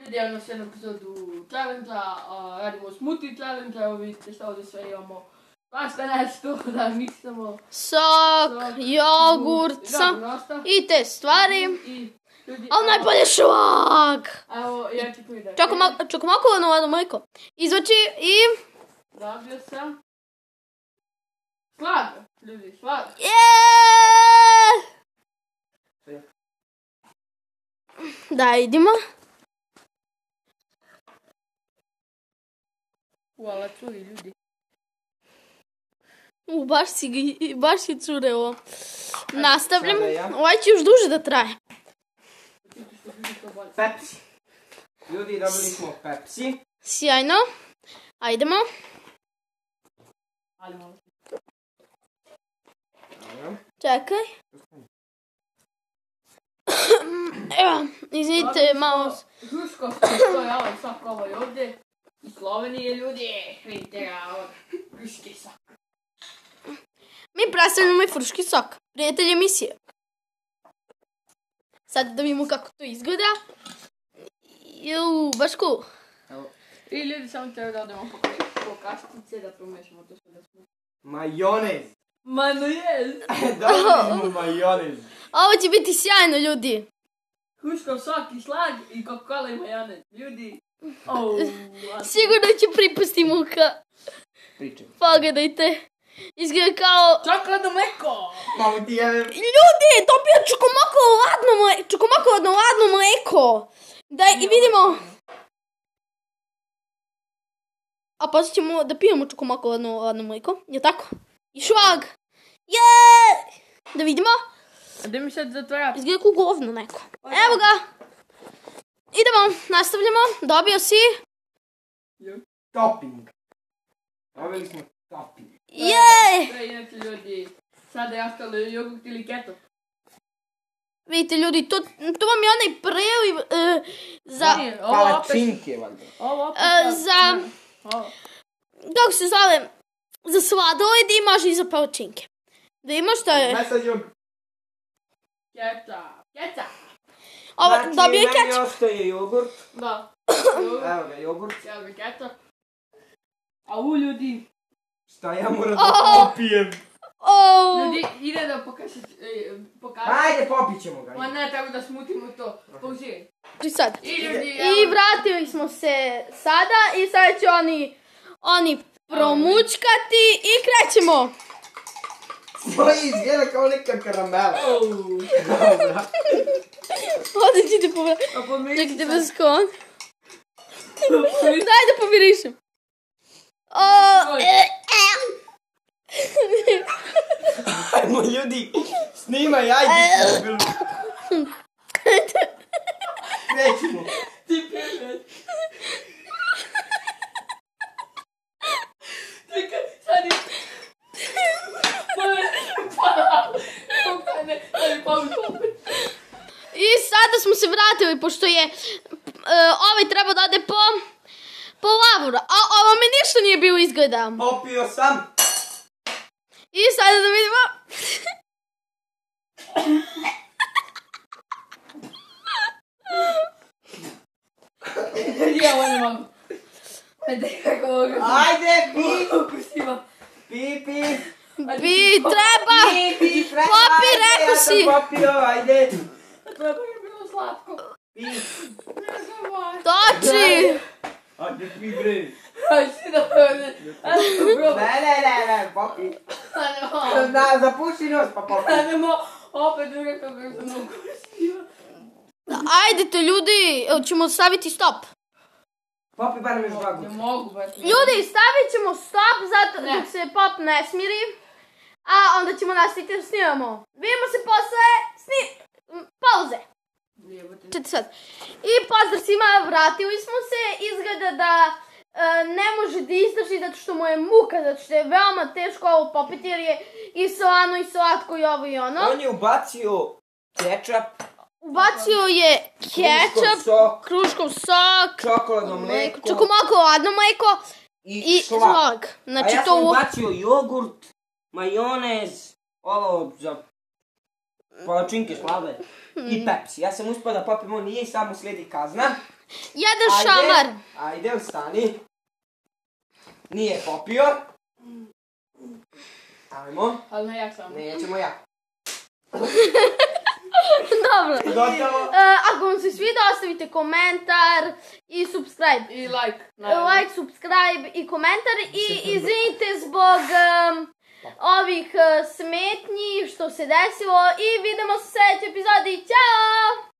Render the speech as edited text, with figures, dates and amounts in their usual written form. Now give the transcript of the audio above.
Ljudi, imamo još jednu epizodu challenge-a, radimo smoothie challenge, evo vidite što ovdje sve imamo. Svašta nešto da miksamo. Sok, jogurt i te stvari. Ali najbolje švak! Evo, ja ti pridem. Čokomakovano ladno mlijeko. Izvači i... Dobio sam. Slag, ljudi, slag. Da, idemo. Hvala, curi, ljudi. Baš si cure ovo. Nastavljam. Ovaj će još duže da traje. Pepsi. Ljudi, dobili smo Pepsi. Sjajno. Ajdemo. Čekaj. Evo, izvinite malo. Hruško stoji ovaj sok ovaj ovdje. U Sloveniji, ljudi. Vidite ga, ovo. Hruški sok. Mi predstavljamo i fruški sok. Prijatelj emisije. Sad da vidimo kako to izgleda. Baš cool. I ljudi, samo treba da odemo po kaštice da promešamo to što da smo. Majonez. Majonez. Dobili smo majonez. Ovo će biti sjajno, ljudi. Hruškov sok i slag i Coca-Cola i majonez. Ljudi. Sigurno će pripasti muka. Pričaj. Pogledajte. Izgleda kao... Čokoladno mleko! Malo ti je... Ljudi, dobio čokomakovano ladno mleko. Daj, i vidimo. A pa ćemo da pijemo čokomakovano ladno mleko. Je tako? I švag. Da vidimo. A gdje mi sad zatvarati? Izgleda kao govno neko. Evo ga. Idemo, nastavljamo. Dobio si. Topping. Dobili smo topping. Sve inače, ljudi. Sada je ostalo jogurt ili keto. Vidite, ljudi, to vam je onaj preliv za... Palačinke, valjda. Za... Kako se zove? Za sladoled i može i za palačinke. Da ima što je... Keca. Dobio je Znači, meni kečap. ostaje jogurt. Da. Evo ga, jogurt. Evo ga keca. A u, ljudi. Šta ja moram da popijem? Ljudi, ide da pokažem. Ajde, popit ćemo ga. Ma ne, tako da smutimo to. Pauzi. Sad. I vratili smo se sada i sada će oni promučkati i krećemo. Ovo izgleda kao neka karamela. Ovdje ćete povrati. Čekajte bez kon. Daj da pomirišem. Ajmo ljudi, snimaj, ajde. Krećemo. ti piješ. Čekaj, sad je... I sada smo se vratili, pošto je ovaj treba da ode po lavuru, a ovo mi ništa nije bilo izgleda. Popio sam. I sada da vidimo. Ja ovo ne mogu. Ajde, kako mogu. Ajde, pi. Treba. Popi, rekao si. Popio, ajde. To je bilo slatko. Pi. Toči. Ajde, pi bre. Ajde, da ne. Ne, popi. Zapuši nos pa popi. Ajmo, opet druga kako sam mogu. Ajdete ljudi, ćemo staviti stop. Popi barem još dva guca. Ne mogu baš. Ljudi, stavit ćemo stop zato dok se pop ne smiri. A onda ćemo nastaviti da snimamo. Vidimo se posle pauze. Čete sad. I pozdrav svima, vratili smo se. Izgleda da ne može da izdrži zato što mu je muka, zato što je veoma teško ovo popiti jer je i slano i slatko i ovo i ono. On je ubacio kečap. Ubacio je kečap, kruškov sok, čokoladno mleko, čokomakovano mleko i šlag. Znači, a ja sam ubacio jogurt, majonez, ovo za palačinke slabe i Pepsi. Ja sam uspio da popim, on nije, samo slijedi kazna. Jedan šamar. Ajde, ustani. Nije popio. Ajmo. Ali ne jak sam. Nećemo ja. Dobro. Gotovo. Ako vam se sviđa, ostavite komentar i subscribe. I like. Like, subscribe i komentar. I izvinite zbog ovih smetnji što se desilo. I vidimo se u sljedećoj epizodi. Ćao!